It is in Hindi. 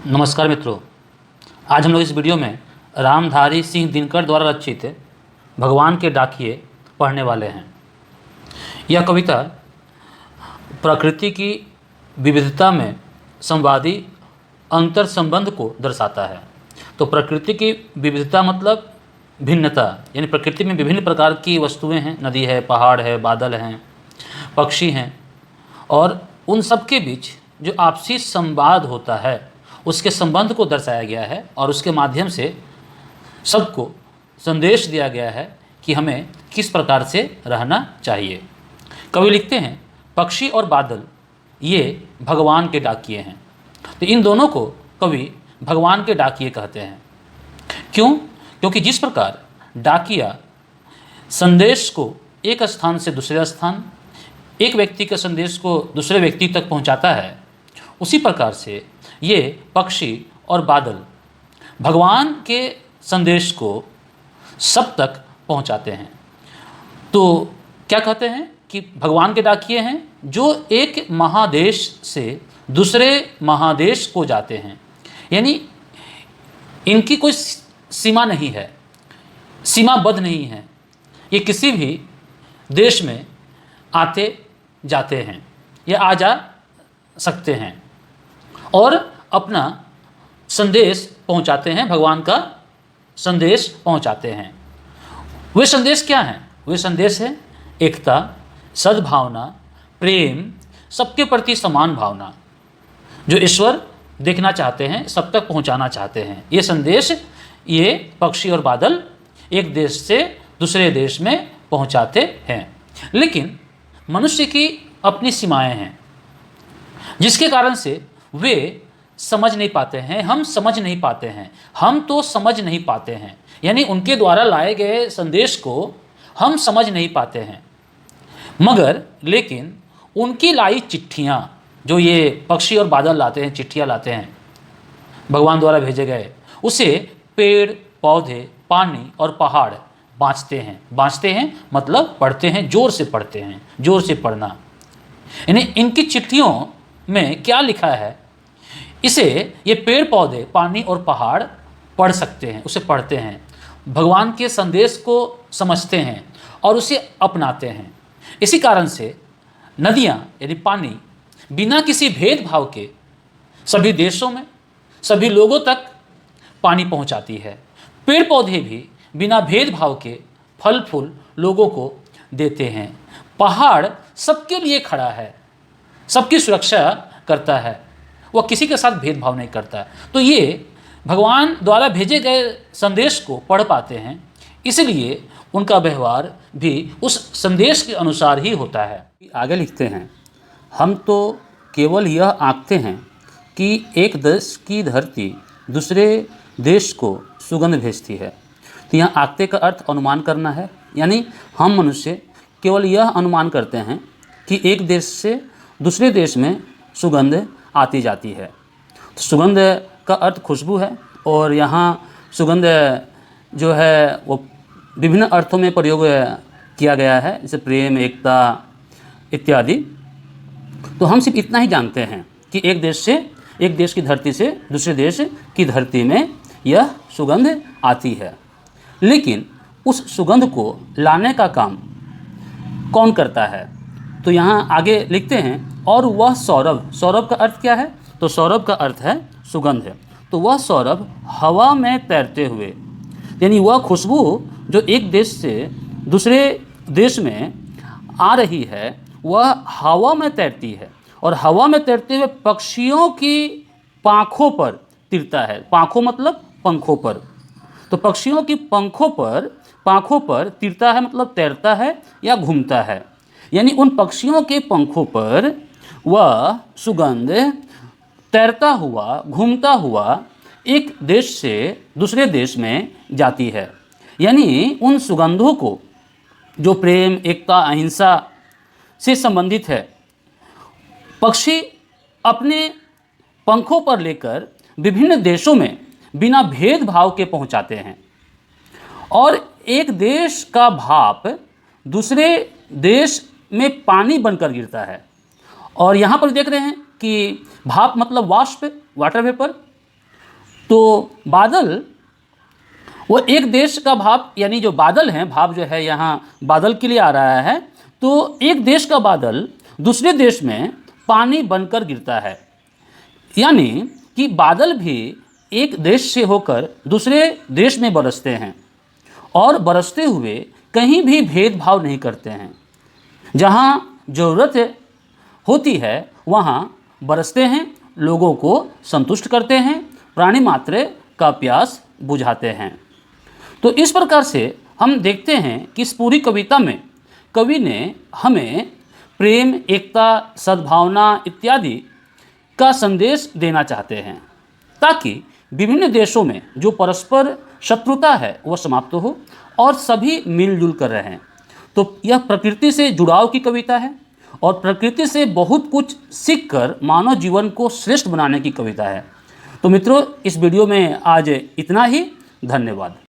नमस्कार मित्रों, आज हम लोग इस वीडियो में रामधारी सिंह दिनकर द्वारा रचित भगवान के डाकिये पढ़ने वाले हैं। यह कविता प्रकृति की विविधता में संवादी अंतर संबंध को दर्शाता है। तो प्रकृति की विविधता मतलब भिन्नता, यानी प्रकृति में विभिन्न प्रकार की वस्तुएं हैं। नदी है, पहाड़ है, बादल हैं, पक्षी हैं, और उन सब के बीच जो आपसी संवाद होता है उसके संबंध को दर्शाया गया है और उसके माध्यम से सबको संदेश दिया गया है कि हमें किस प्रकार से रहना चाहिए। कवि लिखते हैं, पक्षी और बादल ये भगवान के डाकिये हैं। तो इन दोनों को कवि भगवान के डाकिये कहते हैं। क्यों? क्योंकि जिस प्रकार डाकिया संदेश को एक स्थान से दूसरे स्थान, एक व्यक्ति के संदेश को दूसरे व्यक्ति तक पहुंचाता है, उसी प्रकार से ये पक्षी और बादल भगवान के संदेश को सब तक पहुंचाते हैं। तो क्या कहते हैं कि भगवान के डाकिये हैं जो एक महादेश से दूसरे महादेश को जाते हैं। यानी इनकी कोई सीमा नहीं है, सीमाबद्ध नहीं है। ये किसी भी देश में आते जाते हैं या आ जा सकते हैं और अपना संदेश पहुंचाते हैं, भगवान का संदेश पहुंचाते हैं। वे संदेश क्या हैं? वे संदेश है एकता, सद्भावना, प्रेम, सबके प्रति समान भावना, जो ईश्वर देखना चाहते हैं, सब तक पहुंचाना चाहते हैं। ये संदेश ये पक्षी और बादल एक देश से दूसरे देश में पहुंचाते हैं। लेकिन मनुष्य की अपनी सीमाएं हैं, जिसके कारण से वे समझ नहीं पाते हैं, हम समझ नहीं पाते हैं, हम तो समझ नहीं पाते हैं। यानी उनके द्वारा लाए गए संदेश को हम समझ नहीं पाते हैं। मगर लेकिन उनकी लाई चिट्ठियाँ, जो ये पक्षी और बादल लाते हैं, चिट्ठियाँ लाते हैं भगवान द्वारा भेजे गए, उसे पेड़ पौधे, पानी और पहाड़ बाँचते हैं मतलब पढ़ते हैं, जोर से पढ़ते हैं, जोर से पढ़ना। यानी इनकी चिट्ठियों में क्या लिखा है, इसे ये पेड़ पौधे, पानी और पहाड़ पढ़ सकते हैं, उसे पढ़ते हैं, भगवान के संदेश को समझते हैं और उसे अपनाते हैं। इसी कारण से नदियाँ यानी पानी बिना किसी भेदभाव के सभी देशों में सभी लोगों तक पानी पहुंचाती है। पेड़ पौधे भी बिना भेदभाव के फल फूल लोगों को देते हैं। पहाड़ सबके लिए खड़ा है, सबकी सुरक्षा करता है, वह किसी के साथ भेदभाव नहीं करता। तो ये भगवान द्वारा भेजे गए संदेश को पढ़ पाते हैं, इसलिए उनका व्यवहार भी उस संदेश के अनुसार ही होता है। आगे लिखते हैं, हम तो केवल यह आंकते हैं कि एक देश की धरती दूसरे देश को सुगंध भेजती है। तो यहाँ आंकते का अर्थ अनुमान करना है। यानी हम मनुष्य केवल यह अनुमान करते हैं कि एक देश से दूसरे देश में सुगंध आती जाती है। तो सुगंध का अर्थ खुशबू है, और यहाँ सुगंध जो है वो विभिन्न अर्थों में प्रयोग किया गया है, जैसे प्रेम, एकता इत्यादि। तो हम सिर्फ इतना ही जानते हैं कि एक देश की धरती से दूसरे देश की धरती में यह सुगंध आती है। लेकिन उस सुगंध को लाने का काम कौन करता है? तो यहाँ आगे लिखते हैं, और वह सौरभ, सौरभ का अर्थ क्या है? तो सौरभ का अर्थ है सुगंध है। तो वह सौरभ हवा में तैरते हुए, यानी वह खुशबू जो एक देश से दूसरे देश में आ रही है, वह हवा में तैरती है और हवा में तैरते हुए पक्षियों की पाँखों पर तिरता है। पाँखों मतलब पंखों पर। तो पक्षियों की पाँखों पर तिरता है मतलब तैरता है या घूमता है। यानी उन पक्षियों के पंखों पर वह सुगंध तैरता हुआ, घूमता हुआ एक देश से दूसरे देश में जाती है। यानी उन सुगंधों को जो प्रेम, एकता, अहिंसा से संबंधित है, पक्षी अपने पंखों पर लेकर विभिन्न देशों में बिना भेदभाव के पहुंचाते हैं। और एक देश का भाप दूसरे देश में पानी बनकर गिरता है। और यहाँ पर देख रहे हैं कि भाप मतलब वाष्प, वाटर वेपर, तो बादल वो एक देश का भाव, यानी जो बादल हैं, भाव जो है यहाँ बादल के लिए आ रहा है, तो एक देश का बादल दूसरे देश में पानी बनकर गिरता है। यानी कि बादल भी एक देश से होकर दूसरे देश में बरसते हैं और बरसते हुए कहीं भी भेदभाव नहीं करते हैं। जहाँ ज़रूरत होती है वहाँ बरसते हैं, लोगों को संतुष्ट करते हैं, प्राणी मात्र का प्यास बुझाते हैं। तो इस प्रकार से हम देखते हैं कि इस पूरी कविता में कवि ने हमें प्रेम, एकता, सद्भावना इत्यादि का संदेश देना चाहते हैं, ताकि विभिन्न देशों में जो परस्पर शत्रुता है वह समाप्त हो और सभी मिलजुल कर रहें। तो यह प्रकृति से जुड़ाव की कविता है और प्रकृति से बहुत कुछ सीखकर मानव जीवन को श्रेष्ठ बनाने की कविता है। तो मित्रों, इस वीडियो में आज इतना ही। धन्यवाद।